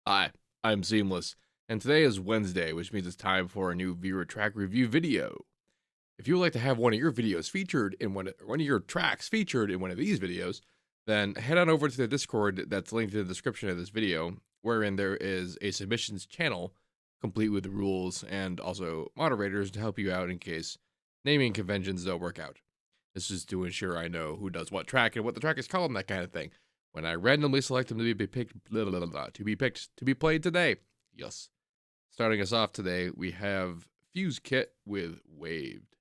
Hi, I'm Seamless, and today is Wednesday, which means it's time for a new viewer track review video. If you would like to have one of your videos featured in one of your tracks featured in one of these videos, then head on over to the Discord that's linked in the description of this video, wherein there is a submissions channel complete with rules and also moderators to help you out in case naming conventions don't work out. This is to ensure I know who does what track and what the track is called and that kind of thing when I randomly select them to be picked, to be played today. Yes. Starting us off today, we have Fusekit with Waved.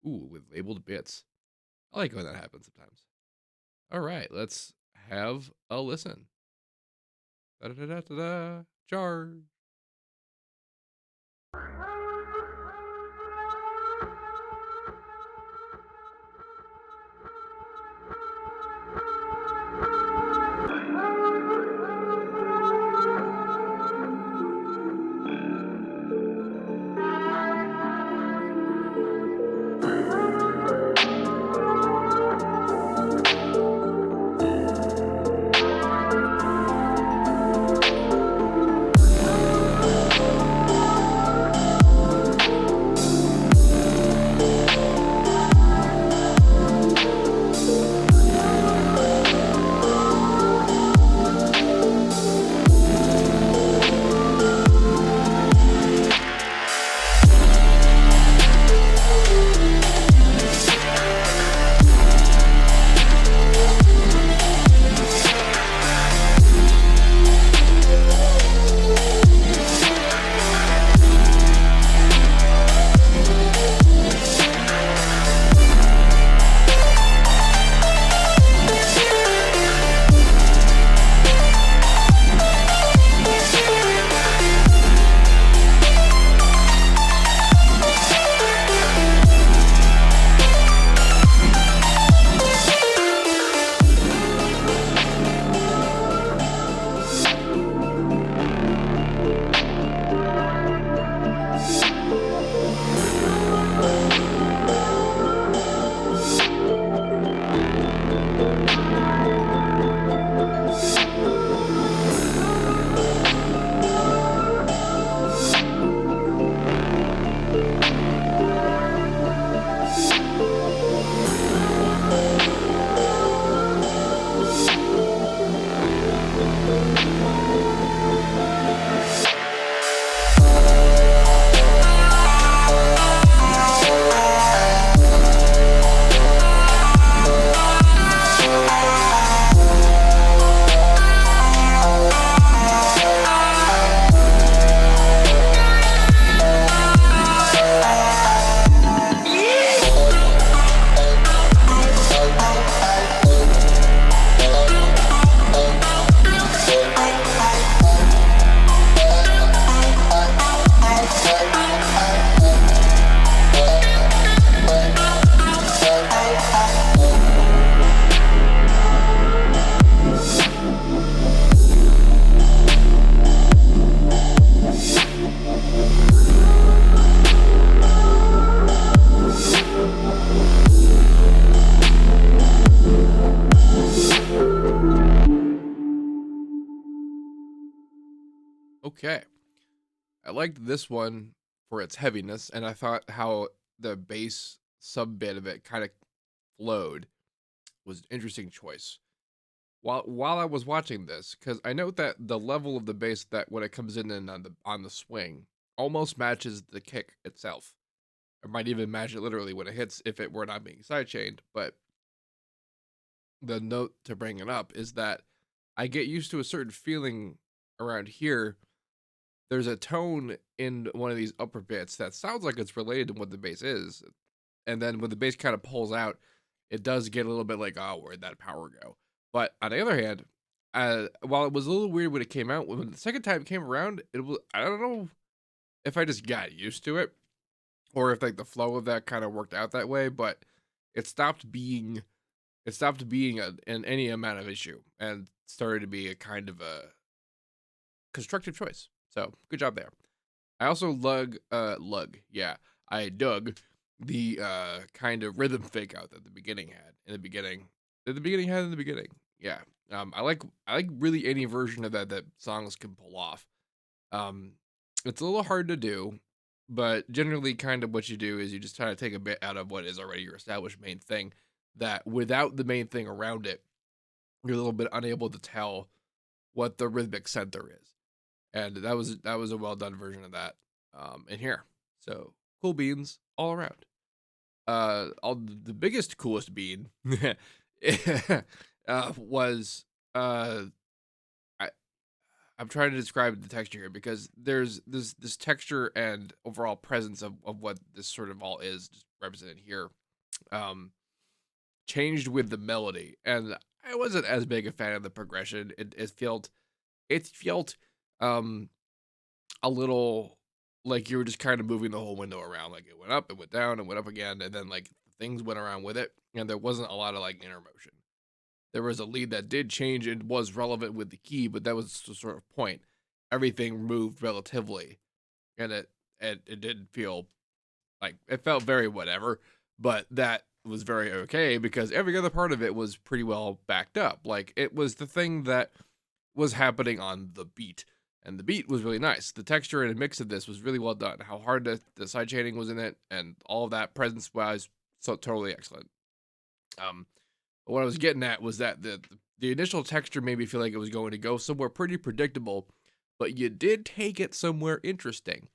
Ooh, with labeled bits. I like when that happens sometimes. All right, let's have a listen. Da-da-da-da-da-da. Charge. Okay. I liked this one for its heaviness, and I thought how the bass sub bit of it kind of flowed was an interesting choice. While I was watching this, because I note that the level of the bass that when it comes in and on the swing almost matches the kick itself. It might even match it literally when it hits if it were not being sidechained. But the note to bring it up is that I get used to a certain feeling around here. There's a tone in one of these upper bits that sounds like it's related to what the bass is. And then when the bass kind of pulls out, it does get a little bit like, oh, where'd that power go? But on the other hand, while it was a little weird when it came out, when the second time it came around, it was, I don't know if I just got used to it or if like the flow of that kind of worked out that way, but it stopped being any amount of issue and started to be a kind of a constructive choice. So good job there. I also I dug the kind of rhythm fake out that the beginning had in the beginning. Yeah. I like really any version of that songs can pull off. Um, it's a little hard to do, but generally, kind of what you do is you just try to take a bit out of what is already your established main thing. That without the main thing around it, you're a little bit unable to tell what the rhythmic center is, and that was a well done version of that in here. So cool beans all around. All the biggest coolest bean was I I'm trying to describe the texture here because there's this texture and overall presence of what this sort of all is just represented here. Um, changed with the melody, and I wasn't as big a fan of the progression. It felt um a little like you were just kind of moving the whole window around. Like it went up, it went down, it went up again, and then like things went around with it, and there wasn't a lot of like inner motion. There was a lead that did change and was relevant with the key, but that was the sort of point. Everything moved relatively, and it did feel like it felt very whatever, but that was very okay because every other part of it was pretty well backed up. Like it was the thing that was happening on the beat, and the beat was really nice. The texture and mix of this was really well done. How hard the side chaining was in it, and all of that presence wise, so totally excellent. But what I was getting at was that the initial texture made me feel like it was going to go somewhere pretty predictable, but you did take it somewhere interesting.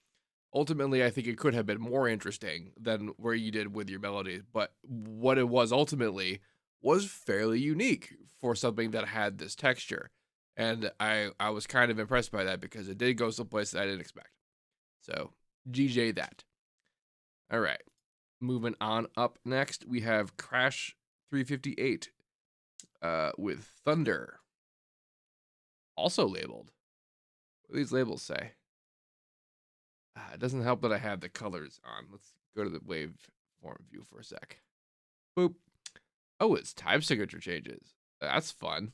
Ultimately, I think it could have been more interesting than where you did with your melody, but what it was ultimately was fairly unique for something that had this texture. And I was kind of impressed by that because it did go someplace that I didn't expect. So, GJ that. All right. Moving on up next, we have Crash 358 with Thunder. Also labeled. What do these labels say? It doesn't help that I have the colors on. Let's go to the waveform view for a sec. Boop. Oh, it's time signature changes. That's fun.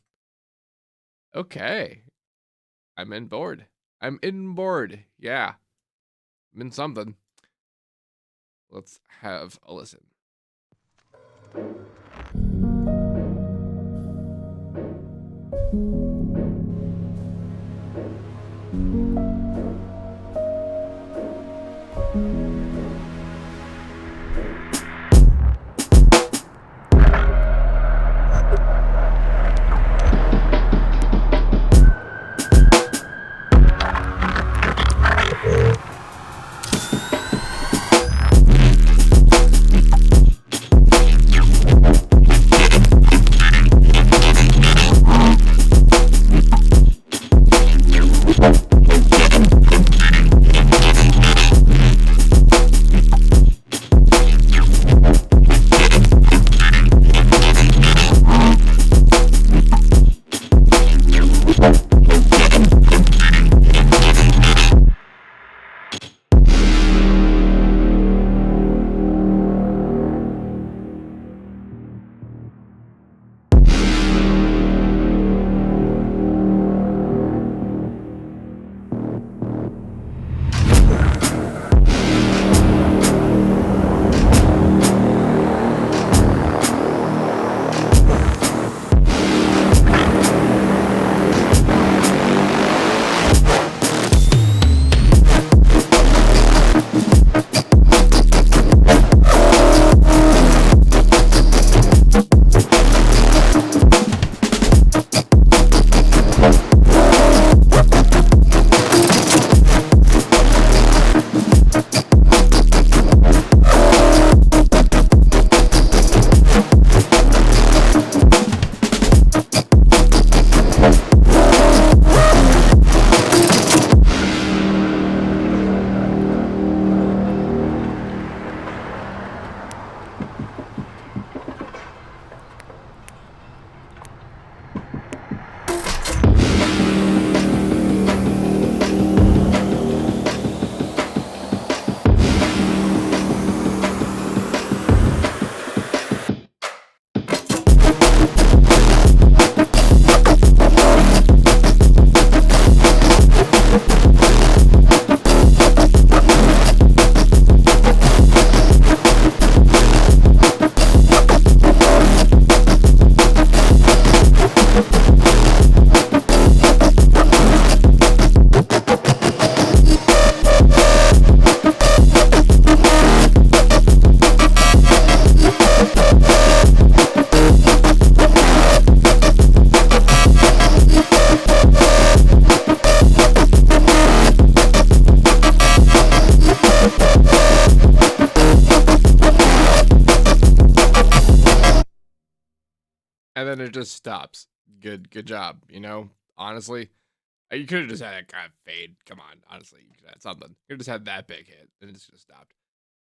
Okay. I'm in board. I'm in board. Yeah. I'm in something. Let's have a listen. then it just stops. Good job. You know, honestly, you could have just had a kind of fade. Come on, honestly, you could have had something. You could have just had that big hit, and it just stopped.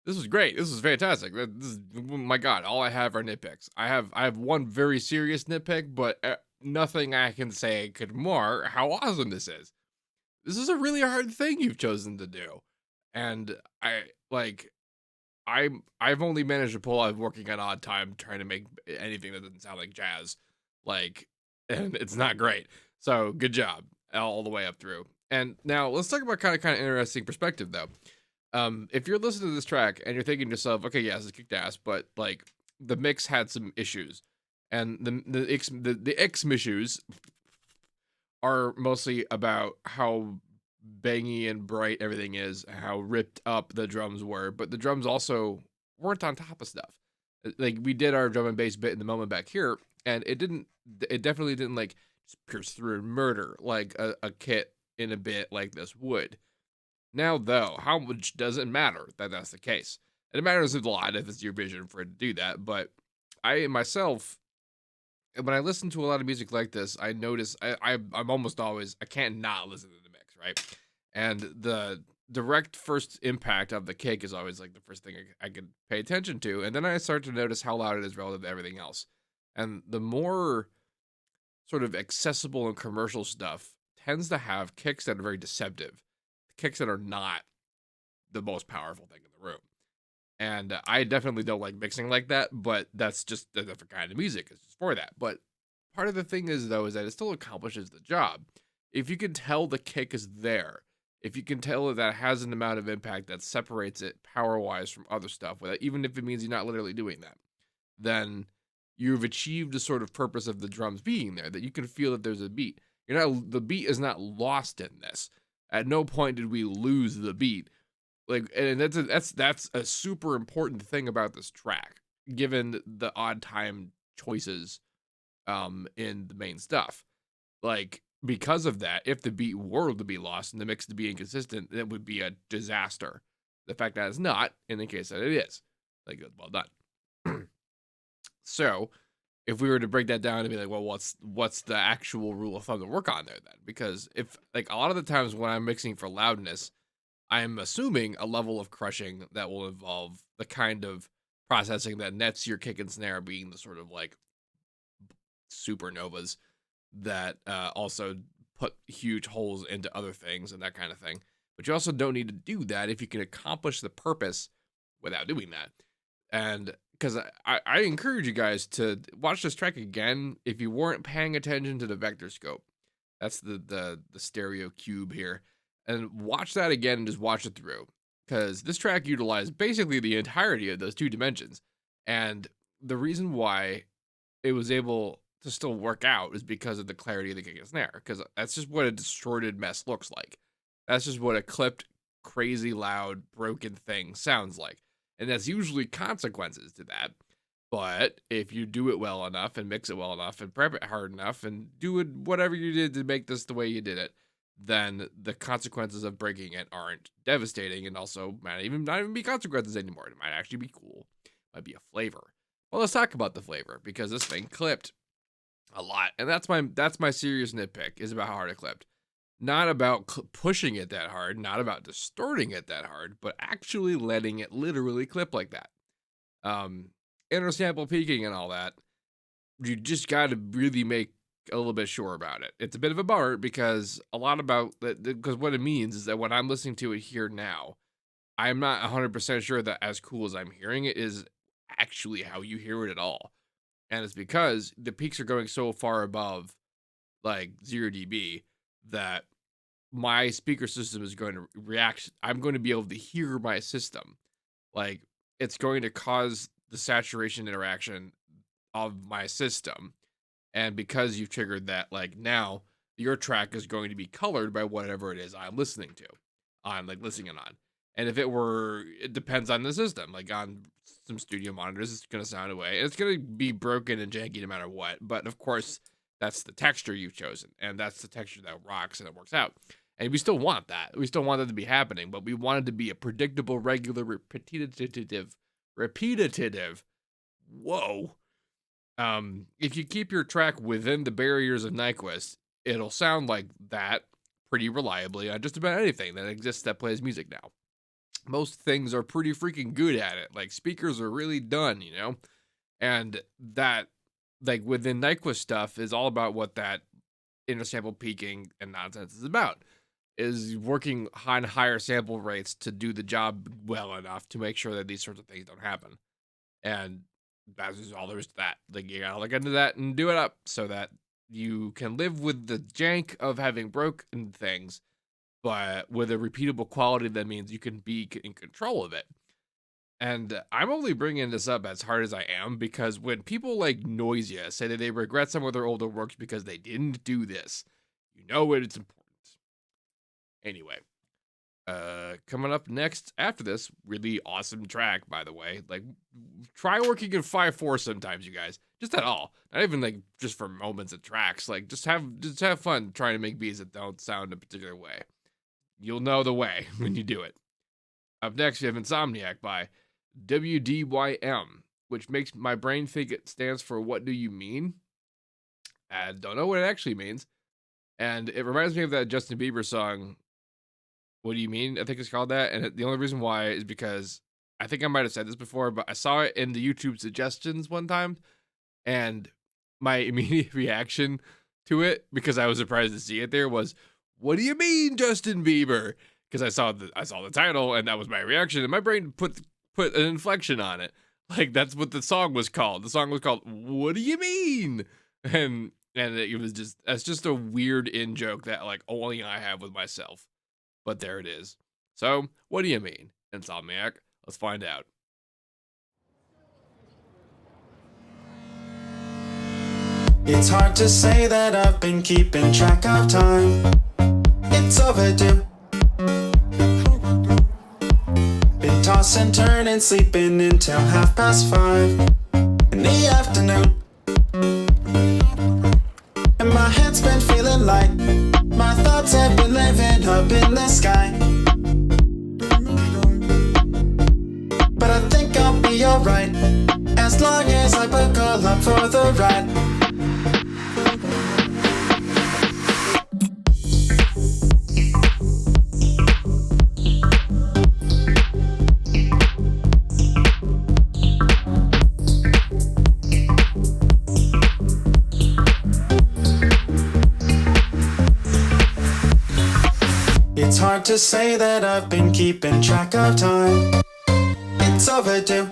This was great. This was fantastic. This is, oh my God, all I have are nitpicks. I have one very serious nitpick, but nothing I can say could mar how awesome this is. This is a really hard thing you've chosen to do, and I've only managed to pull out working on odd time trying to make anything that doesn't sound like jazz, like, and it's not great. So good job all the way up through. And now let's talk about kind of interesting perspective though. If you're listening to this track and you're thinking to yourself, okay, yes, it's kicked ass, but like the mix had some issues, and the X issues are mostly about how bangy and bright everything is, how ripped up the drums were, but the drums also weren't on top of stuff. Like we did our drum and bass bit in the moment back here, and it definitely didn't like just pierce through and murder like a kit in a bit like this would. Now, though, how much does it matter that that's the case? And it matters a lot if it's your vision for it to do that, but I myself, when I listen to a lot of music like this, I notice I'm almost always, I can't not listen to the mix, right? And the direct first impact of the kick is always like the first thing I could pay attention to, and then I start to notice how loud it is relative to everything else. And the more sort of accessible and commercial stuff tends to have kicks that are very deceptive, kicks that are not the most powerful thing in the room. And I definitely don't like mixing like that, but that's just a different kind of music. It's just for that. But part of the thing is, though, is that it still accomplishes the job. If you can tell the kick is there, if you can tell that it has an amount of impact that separates it power-wise from other stuff, without, even if it means you're not literally doing that, then you've achieved the sort of purpose of the drums being there, that you can feel that there's a beat. The beat is not lost in this. At no point did we lose the beat. Like, and that's a super important thing about this track, given the odd time choices in the main stuff. Like, because of that, if the beat were to be lost and the mix to be inconsistent, it would be a disaster. The fact that it's not, in the case that it is, like, well done. So, if we were to break that down and be like, well, what's the actual rule of thumb to work on there then? Because if, like, a lot of the times when I'm mixing for loudness, I'm assuming a level of crushing that will involve the kind of processing that nets your kick and snare being the sort of like supernovas that also put huge holes into other things and that kind of thing. But you also don't need to do that if you can accomplish the purpose without doing that. And because I encourage you guys to watch this track again if you weren't paying attention to the vector scope. That's the stereo cube here. And watch that again and just watch it through. Because this track utilized basically the entirety of those two dimensions. And the reason why it was able to still work out is because of the clarity of the kick and snare. Because that's just what a distorted mess looks like. That's just what a clipped, crazy loud, broken thing sounds like. And that's usually consequences to that. But if you do it well enough and mix it well enough and prep it hard enough and do it whatever you did to make this the way you did it, then the consequences of breaking it aren't devastating, and also might not even be consequences anymore. It might actually be cool. It might be a flavor. Well, let's talk about the flavor, because this thing clipped a lot, and that's my serious nitpick, is about how hard it clipped. Not about pushing it that hard, not about distorting it that hard, but actually letting it literally clip like that. Inner sample peaking and all that, you just got to really make a little bit sure about it. It's a bit of a bummer, because a lot about that, because what it means is that when I'm listening to it here now, I'm not 100% sure that as cool as I'm hearing it is actually how you hear it at all. And it's because the peaks are going so far above like 0 dB that my speaker system is going to react. I'm going to be able to hear my system. Like, it's going to cause the saturation interaction of my system. And because you've triggered that, like, now your track is going to be colored by whatever it is I'm listening to, listening on. And if it depends on the system. Like, on some studio monitors, it's going to sound away. And it's going to be broken and janky no matter what. But of course, that's the texture you've chosen. And that's the texture that rocks and it works out. And we still want that. We still want that to be happening. But we want it to be a predictable, regular, repetitive. Whoa. If you keep your track within the barriers of Nyquist, it'll sound like that pretty reliably on just about anything that exists that plays music now. Most things are pretty freaking good at it. Like speakers are really done, you know? And that, like within Nyquist stuff, is all about what that intersample peaking and nonsense is about. Is working on higher sample rates to do the job well enough to make sure that these sorts of things don't happen. And that's just all there is to that. Like you gotta look into that and do it up so that you can live with the jank of having broken things, but with a repeatable quality that means you can be in control of it. And I'm only bringing this up as hard as I am because when people like Noisia say that they regret some of their older works because they didn't do this, you know it's important. Anyway, coming up next after this really awesome track, by the way. Like, try working in 5/4 sometimes, you guys. Just at all. Not even like just for moments of tracks. Like, just have fun trying to make beats that don't sound a particular way. You'll know the way when you do it. Up next, we have Insomniac by WDYM, which makes my brain think it stands for "What Do You Mean?" I don't know what it actually means. And it reminds me of that Justin Bieber song, "What Do You Mean?" I think it's called that. And the only reason why is because I think I might have said this before, but I saw it in the YouTube suggestions one time. And my immediate reaction to it, because I was surprised to see it there, was, "What do you mean, Justin Bieber?" Because I saw the title, and that was my reaction, and my brain put an inflection on it. Like, that's what the song was called. The song was called "What Do You Mean?" And it was that's just a weird in joke that like only I have with myself. But there it is. So, what do you mean, Insomniac? Let's find out. It's hard to say that I've been keeping track of time. It's overdue. Been tossing, turning, sleeping until 5:30 in the afternoon. And my head's been feeling light. My thoughts have been living up in the sky. But I think I'll be alright as long as I buckle up for the ride. It's hard to say that I've been keeping track of time. It's overdue.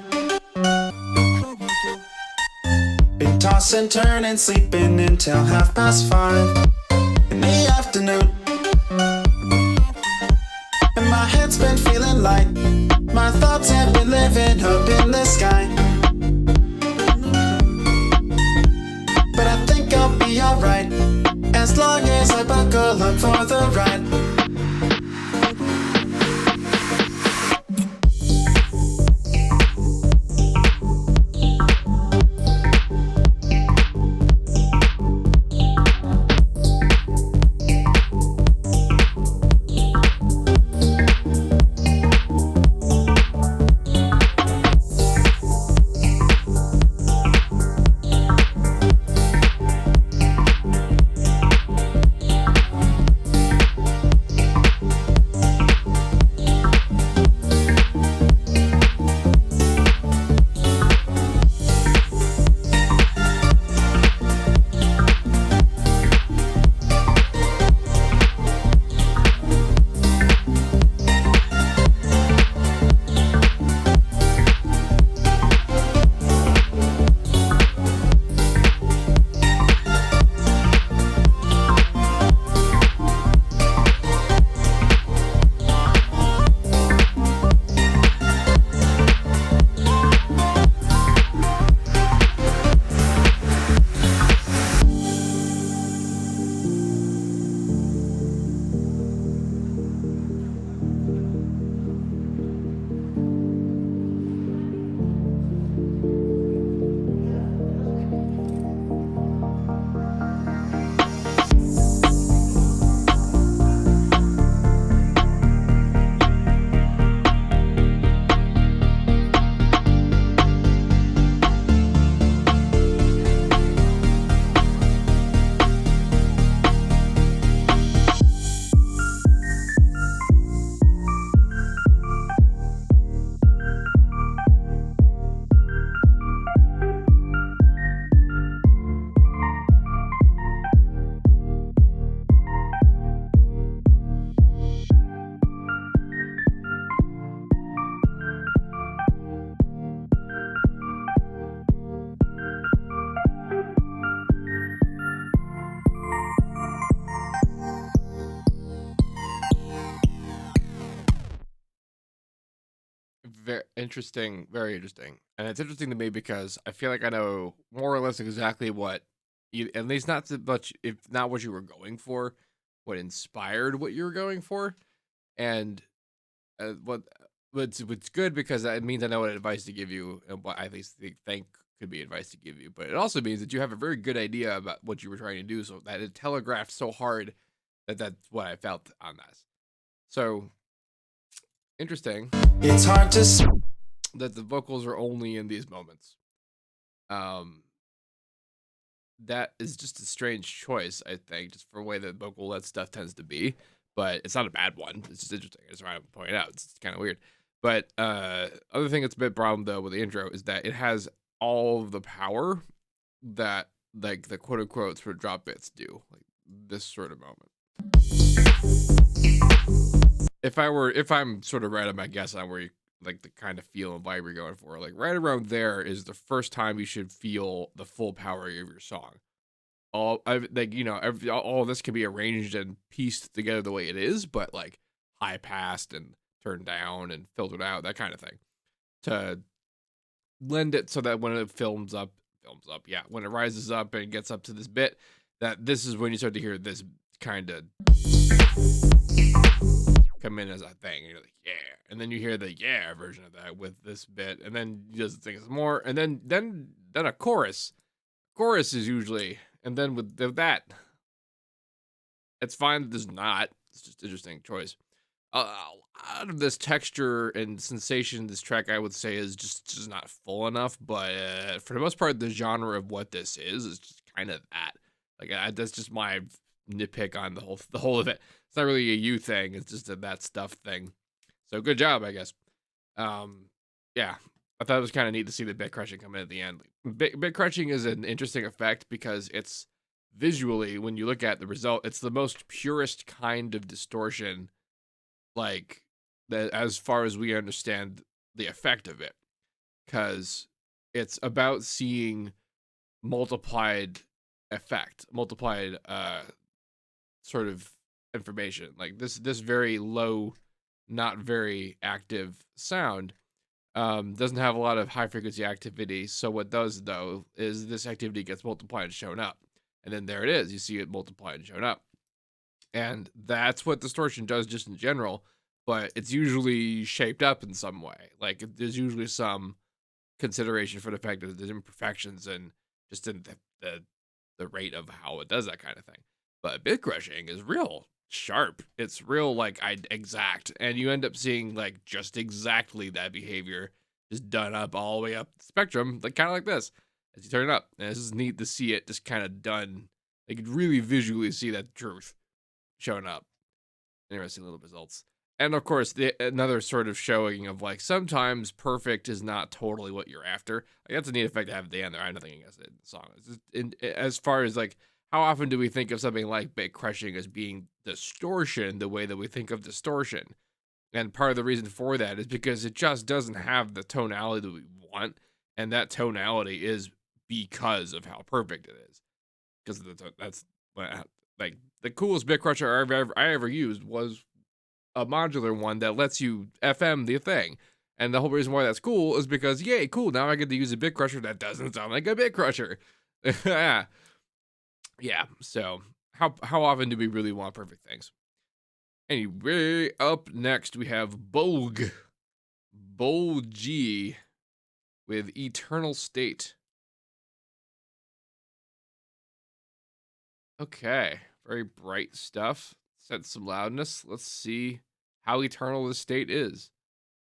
Been tossing, turning, sleeping until 5:30 in the afternoon. And my head's been feeling light. My thoughts have been living up in the sky. But I think I'll be alright as long as I buckle up for the ride. Interesting, very interesting. And it's interesting to me because I feel like I know more or less exactly what you, at least not so much, if not what you were going for, what inspired what you were going for. And what's good because that means I know what advice to give you and what I at least think could be advice to give you. But it also means that you have a very good idea about what you were trying to do, so that it telegraphed so hard that that's what I felt on this. So interesting It's hard to see. that the vocals are only in these moments. Um, that is just a strange choice, I think, just for the way that vocal that stuff tends to be. But it's not a bad one. It's just interesting. I just want to point it out. It's kind of weird. But other thing that's a bit problem though with the intro is that it has all of the power that like the quote unquote sort of drop bits do, like this sort of moment. If I'm sort of right on my guess on where you like the kind of feel and vibe you're going for, like right around there is the first time you should feel the full power of your song. All this can be arranged and pieced together the way it is, but like high passed and turned down and filtered out, that kind of thing, to lend it so that when it yeah, when it rises up and gets up to this bit, that this is when you start to hear this kind of come in as a thing, and you're like, yeah, and then you hear the yeah version of that with this bit, and then he does things more, and then a chorus is usually, and then with that, it's fine that there's not, it's just an interesting choice. Out of this texture and sensation, this track I would say is just not full enough, but for the most part, the genre of what this is just kind of that. Like that's just my nitpick on the whole of it. It's not really a you thing. It's just a that stuff thing. So good job, I guess. Yeah, I thought it was kind of neat to see the bit crushing come in at the end. Bit crushing is an interesting effect because it's visually, when you look at the result, it's the most purest kind of distortion, like that, as far as we understand the effect of it, because it's about seeing multiplied sort of information, like this very low, not very active sound doesn't have a lot of high frequency activity. So what does though is this activity gets multiplied and shown up, and then there it is, you see it multiplied and shown up. And that's what distortion does just in general, but it's usually shaped up in some way. Like there's usually some consideration for the fact that there's imperfections and just in the rate of how it does that kind of thing. But bit crushing is real sharp. It's real like exact, and you end up seeing like just exactly that behavior just done up all the way up the spectrum, like kind of like this as you turn it up. And this is neat to see it just kind of done. Like you could really visually see that truth showing up. Interesting little results. And of course, another sort of showing of like sometimes perfect is not totally what you're after. Like, that's a neat effect to have at the end there. I have nothing against it in the song. It's just, as far as like how often do we think of something like bit crushing as being distortion the way that we think of distortion? And part of the reason for that is because it just doesn't have the tonality that we want, and that tonality is because of how perfect it is. Because that's like the coolest bit crusher I ever used was a modular one that lets you FM the thing. And the whole reason why that's cool is because, yay, cool, now I get to use a bit crusher that doesn't sound like a bit crusher. Yeah, so how often do we really want perfect things? Anyway, up next we have BowlG with Eternal State. Okay, very bright stuff. Set some loudness. Let's see how eternal this state is.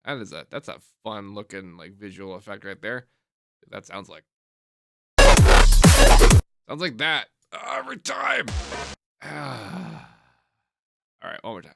That's a fun looking like visual effect right there. That sounds like that every time. All right, one more time.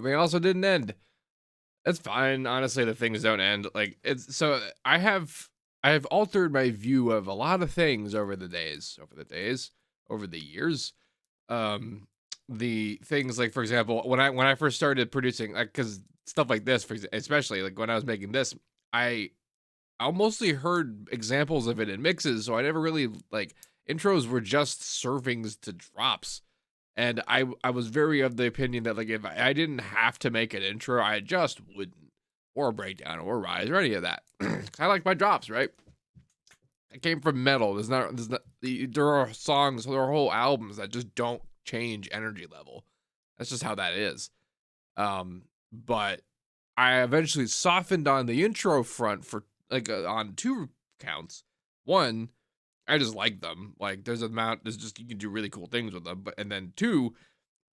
but they also didn't end. That's fine. Honestly, the things don't end. Like it's so I have altered my view of a lot of things over the years. Um, the things like, for example, when I first started producing, like, because stuff like this, especially like when I was making this, I I mostly heard examples of it in mixes, so I never really like intros were just servings to drops. And I was very of the opinion that like if I didn't have to make an intro, I just wouldn't, or a breakdown or a rise or any of that. I like my drops, right? I came from metal. There are songs, there are whole albums that just don't change energy level. That's just how that is. But I eventually softened on the intro front for like on two counts. One, I just like them. Like there's just you can do really cool things with them. But and then two,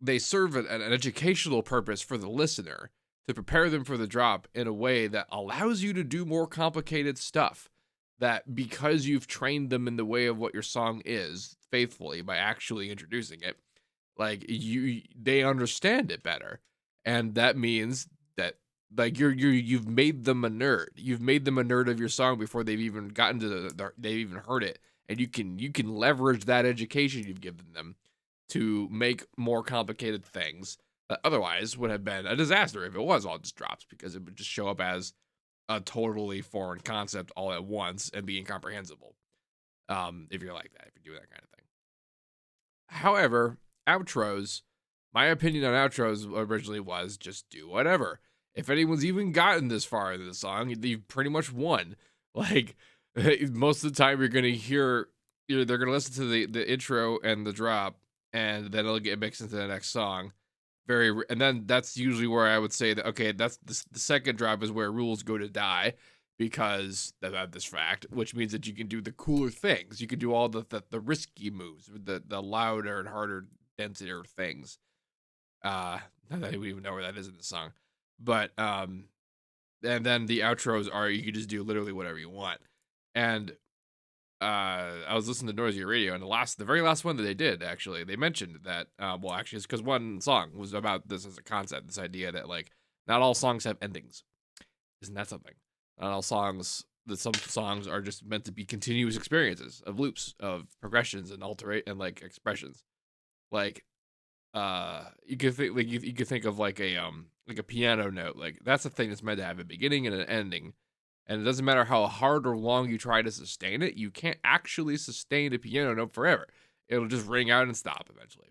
they serve an educational purpose for the listener to prepare them for the drop in a way that allows you to do more complicated stuff. That because you've trained them in the way of what your song is faithfully by actually introducing it, like they understand it better, and that means that like you've made them a nerd. You've made them a nerd of your song before they've even gotten to they've even heard it, and you can leverage that education you've given them to make more complicated things that otherwise would have been a disaster if it was all just drops, because it would just show up as a totally foreign concept all at once and be incomprehensible. If you're like that, if you're doing that kind of thing. However, outros, my opinion on outros originally was just do whatever. If anyone's even gotten this far into the song, you've pretty much won. Like most of the time, you're gonna hear, they're gonna listen to the intro and the drop, and then it'll get mixed into the next song. And then that's usually where I would say that okay, that's the second drop is where rules go to die, because of this fact, which means that you can do the cooler things. You can do all the risky moves, the louder and harder, denser things. Not that we even know where that is in the song, but and then the outros are you can just do literally whatever you want. And I was listening to Noisy Radio, and the very last one that they did, actually, they mentioned that, well, actually, it's because one song was about this as a concept, this idea that like not all songs have endings. Isn't that something? Not all songs. That some songs are just meant to be continuous experiences of loops of progressions and alterate and like expressions. Like, you could think like you could think of like a piano note. Like that's a thing that's meant to have a beginning and an ending. And it doesn't matter how hard or long you try to sustain it, you can't actually sustain a piano note forever. It'll just ring out and stop eventually.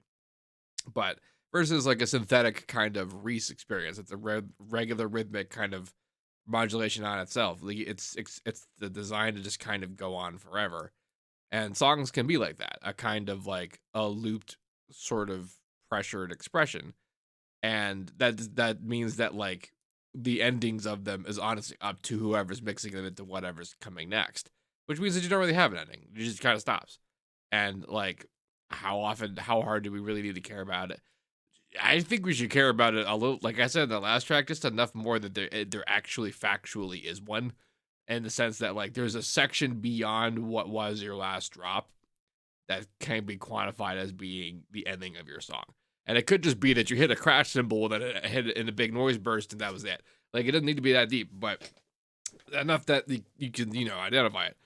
But versus like a synthetic kind of Reese experience, it's a regular rhythmic kind of modulation on itself. Like it's the design to just kind of go on forever. And songs can be like that, a kind of like a looped sort of pressured expression. And that means that like the endings of them is honestly up to whoever's mixing them into whatever's coming next, which means that you don't really have an ending. It just kind of stops. And like, how hard do we really need to care about it? I think we should care about it a little. Like I said in the last track, just enough more that there actually factually is one, in the sense that like there's a section beyond what was your last drop that can be quantified as being the ending of your song. And it could just be that you hit a crash cymbal, then it hit in a big noise burst, and that was it. Like, it doesn't need to be that deep, but enough that you can, identify it.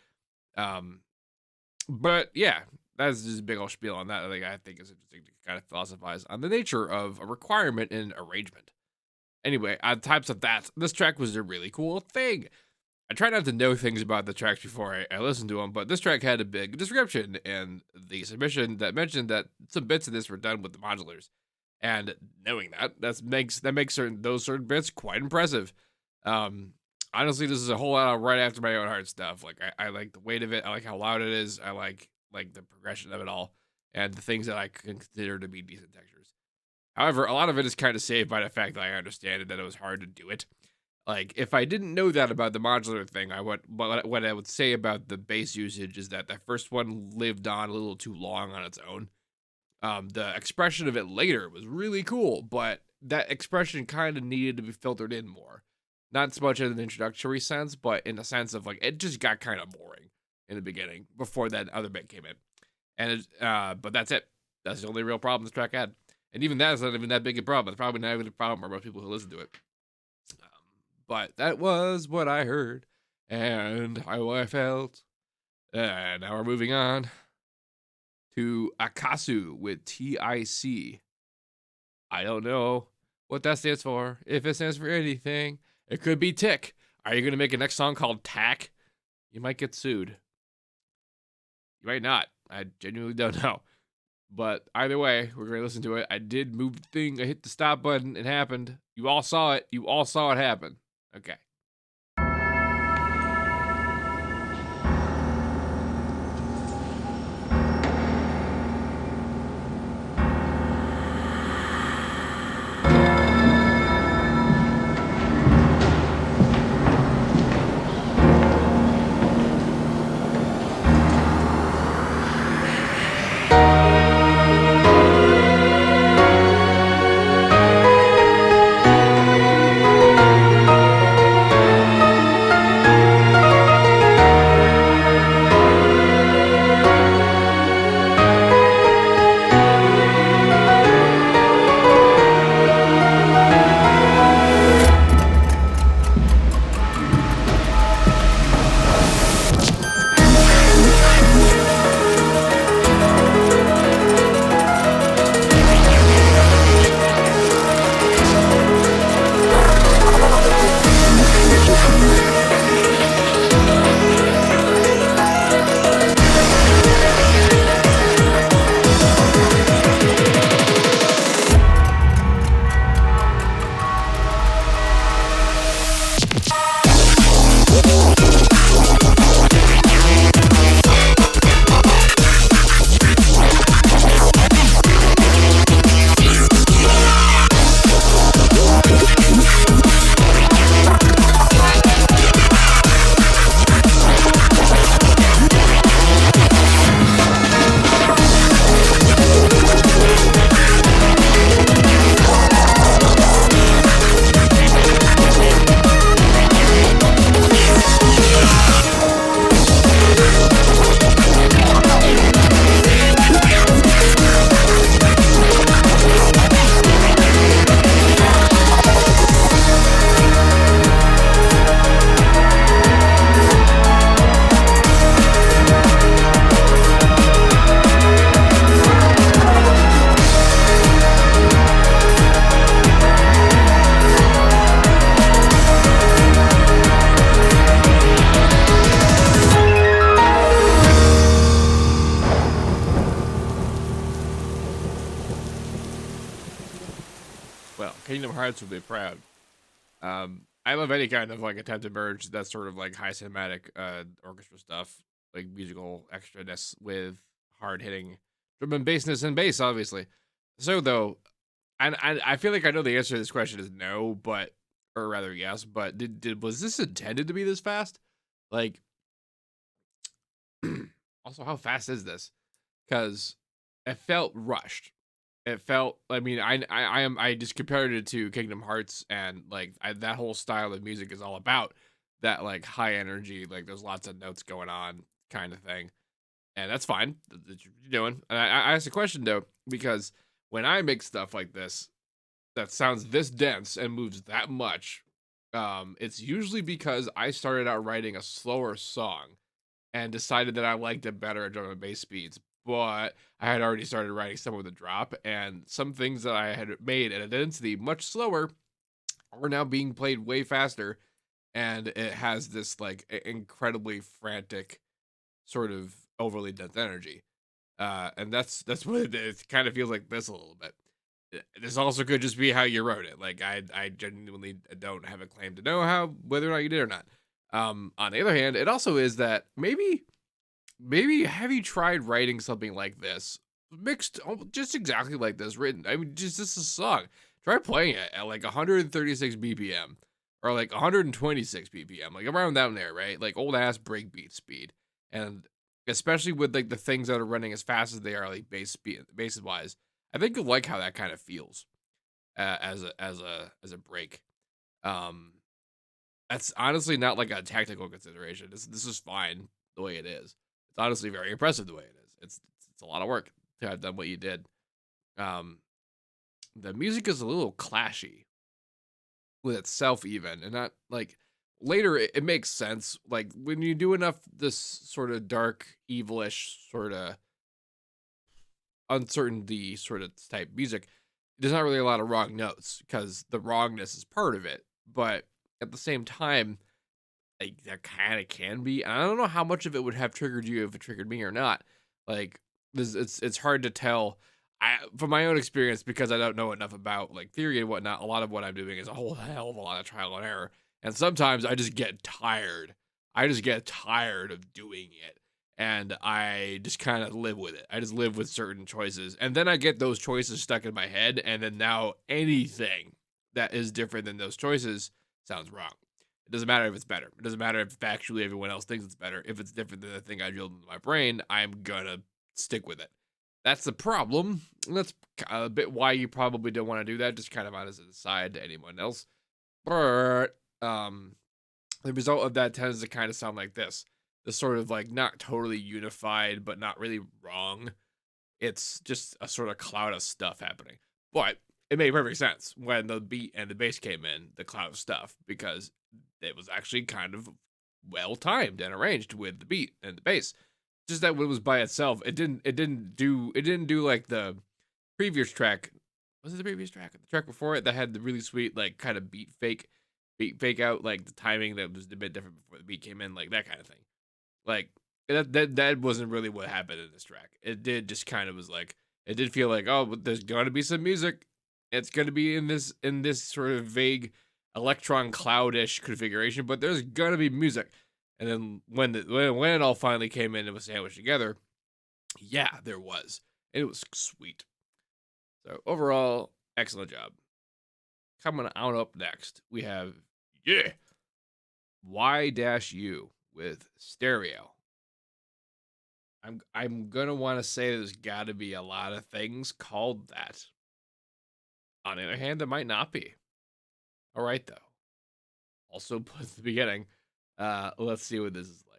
But yeah, that's just a big old spiel on that. Like, I think it's interesting to kind of philosophize on the nature of a requirement in arrangement. Anyway, on types of that, this track was a really cool thing. I try not to know things about the tracks before I listen to them, but this track had a big description in the submission that mentioned that some bits of this were done with the modulars. And knowing that makes those certain bits quite impressive. Honestly, this is a whole lot of right after my own heart stuff. Like I like the weight of it. I like how loud it is. I like the progression of it all, and the things that I consider to be decent textures. However, a lot of it is kind of saved by the fact that I understand it, that it was hard to do it. Like, if I didn't know that about the modular thing, what I would say about the bass usage is that first one lived on a little too long on its own. The expression of it later was really cool, but that expression kind of needed to be filtered in more. Not so much in an introductory sense, but in the sense of, like, it just got kind of boring in the beginning before that other bit came in. And but that's it. That's the only real problem this track had. And even that's not even that big a problem. It's probably not even a problem for most people who listen to it. Um, but that was what I heard and how I felt. And now we're moving on to Akasu with TIC. I don't know what that stands for. If it stands for anything, it could be tick. Are you going to make a next song called Tack? You might get sued. You might not. I genuinely don't know. But either way, we're going to listen to it. I did move the thing. I hit the stop button. It happened. You all saw it. You all saw it happen. Okay. Well, Kingdom Hearts will be proud. I love any kind of like attempt to merge that sort of like high cinematic orchestra stuff, like musical extraness with hard hitting drum and bassness and bass, obviously. So though, and I feel like I know the answer to this question is no, but or rather yes, but did was this intended to be this fast? Like, also how fast is this? Because it felt rushed. It felt. I mean, I just compared it to Kingdom Hearts, and like that whole style of music is all about that like high energy, like there's lots of notes going on kind of thing, and that's fine. That's what you're doing. And I asked a question though because when I make stuff like this that sounds this dense and moves that much, it's usually because I started out writing a slower song and decided that I liked it better at drum and bass speeds. But I had already started writing some with a drop, and some things that I had made at a density much slower are now being played way faster, and it has this like incredibly frantic, sort of overly dense energy. And that's what it kind of feels like this a little bit. This also could just be how you wrote it. Like I genuinely don't have a claim to know how whether or not you did or not. On the other hand, it also is that maybe have you tried writing something like this mixed just exactly like this written? I mean, just this is a song. Try playing it at like 136 BPM or like 126 BPM, like around down there, right? Like old ass breakbeat speed, and especially with like the things that are running as fast as they are, like bass speed, bass wise. I think you'll like how that kind of feels as a break. Um, that's honestly not like a tactical consideration. This is fine the way it is. It's honestly very impressive the way it is. It's a lot of work to have done what you did. Um, the music is a little clashy with itself even, and not like later it makes sense. Like when you do enough this sort of dark, evilish sort of uncertainty sort of type music, there's not really a lot of wrong notes because the wrongness is part of it. But at the same time, like there kind of can be. And I don't know how much of it would have triggered you if it triggered me or not. Like this, it's hard to tell. From my own experience, because I don't know enough about like theory and whatnot, a lot of what I'm doing is a whole hell of a lot of trial and error. And sometimes I just get tired. I just get tired of doing it. And I just kind of live with it. I just live with certain choices. And then I get those choices stuck in my head. And then now anything that is different than those choices sounds wrong. It doesn't matter if it's better. It doesn't matter if factually everyone else thinks it's better. If it's different than the thing I drilled into my brain, I'm gonna stick with it. That's the problem. That's a bit why you probably don't want to do that. Just kind of on as an aside to anyone else. But the result of that tends to kind of sound like this. This sort of like not totally unified, but not really wrong. It's just a sort of cloud of stuff happening. But it made perfect sense when the beat and the bass came in, the cloud of stuff, because it was actually kind of well timed and arranged with the beat and the bass. Just that when it was by itself, it didn't do like the previous track. Was it the previous track? The track before it that had the really sweet like kind of beat fake out, like the timing that was a bit different before the beat came in, like that kind of thing. Like that wasn't really what happened in this track. It did just kind of was like it did feel like, oh, but there's gonna be some music. It's gonna be in this sort of vague electron cloudish configuration, but there's gonna be music. And then when it all finally came in and was sandwiched together, yeah, there was. And it was sweet. So overall, excellent job. Coming on up next, we have Y-U with Stereo. I'm gonna want to say there's got to be a lot of things called that. On the other hand, there might not be. All right, though. Also, put at the beginning. Let's see what this is like.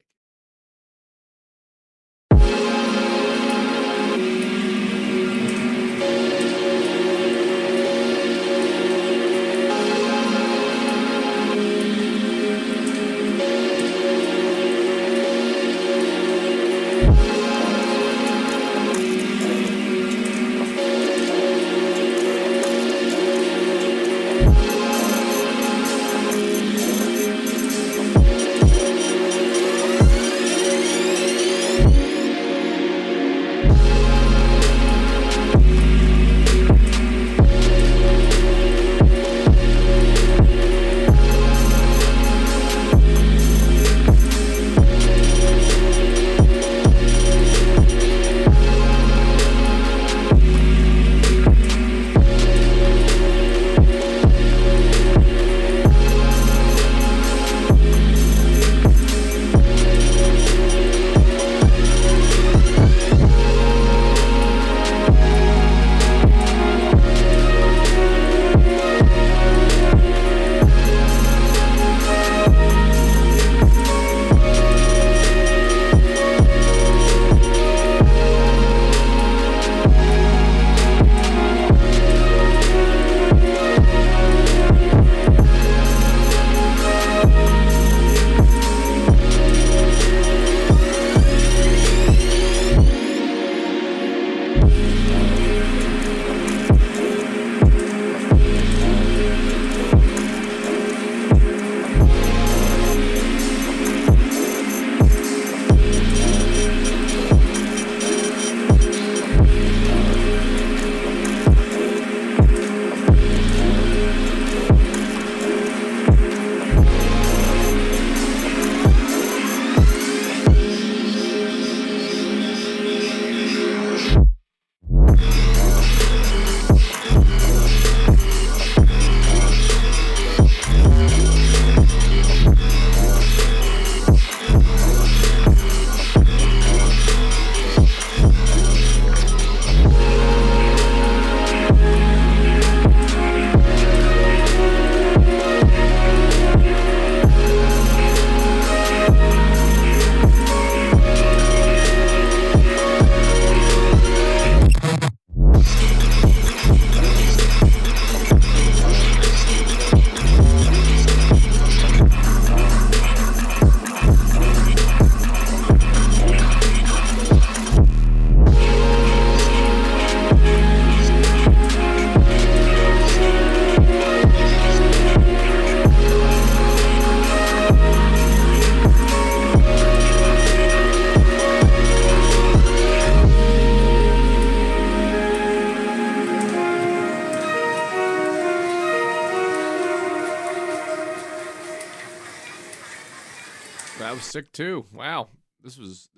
was sick too. Wow. This is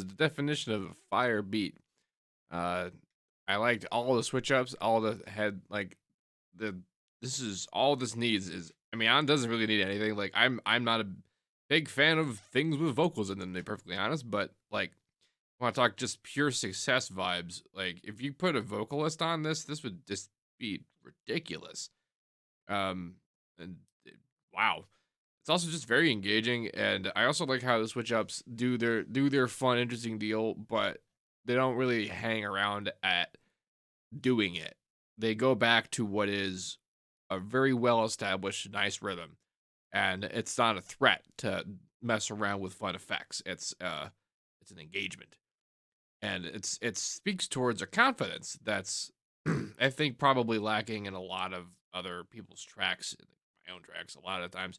the definition of a fire beat. Uh I liked all the switch ups, all the head like the this is all this needs is I mean, on doesn't really need anything. Like I'm not a big fan of things with vocals in them, to be perfectly honest, but like want to talk just pure success vibes. Like if you put a vocalist on this would just be ridiculous. Um and wow. It's also just very engaging, and I also like how the switch ups do their fun, interesting deal, but they don't really hang around at doing it. They go back to what is a very well established, nice rhythm, and it's not a threat to mess around with fun effects. It's an engagement, and it speaks towards a confidence that's I think probably lacking in a lot of other people's tracks, my own tracks, a lot of times,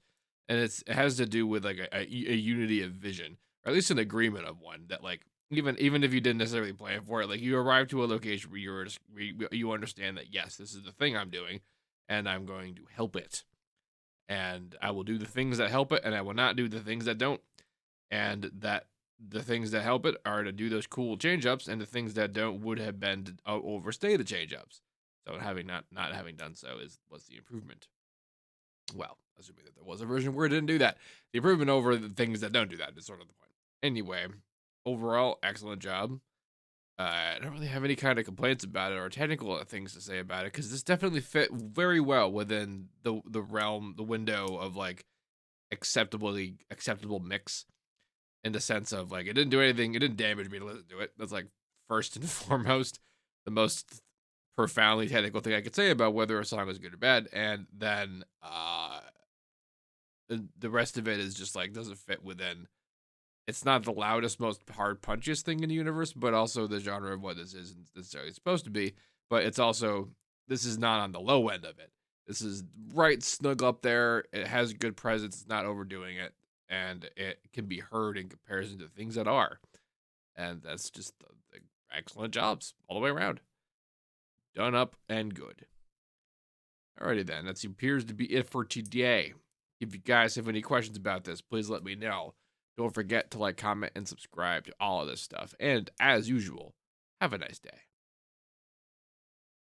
and it has to do with like a unity of vision, or at least an agreement of one that like even if you didn't necessarily plan for it, like you arrive to a location where you understand that yes, this is the thing I'm doing, and I'm going to help it, and I will do the things that help it, and I will not do the things that don't, and that the things that help it are to do those cool change ups, and the things that don't would have been to overstay the change ups. So having not having done so was the improvement. Well, assuming that there was a version where it didn't do that, the improvement over the things that don't do that is sort of the point. Anyway, overall, excellent job. I don't really have any kind of complaints about it or technical things to say about it because this definitely fit very well within the realm, the window of like acceptable mix in the sense of like it didn't do anything, it didn't damage me to listen to it. That's like first and foremost the most profoundly technical thing I could say about whether a song was good or bad, and then the rest of it is just like doesn't fit within. It's not the loudest, most hard punchiest thing in the universe, but also the genre of what this isn't necessarily supposed to be. But it's also this is not on the low end of it. This is right snug up there. It has good presence. It's not overdoing it, and it can be heard in comparison to things that are. And that's just excellent jobs all the way around. Done up and good. Alrighty then, that appears to be it for today. If you guys have any questions about this, please let me know. Don't forget to like, comment, and subscribe to all of this stuff. And as usual, have a nice day.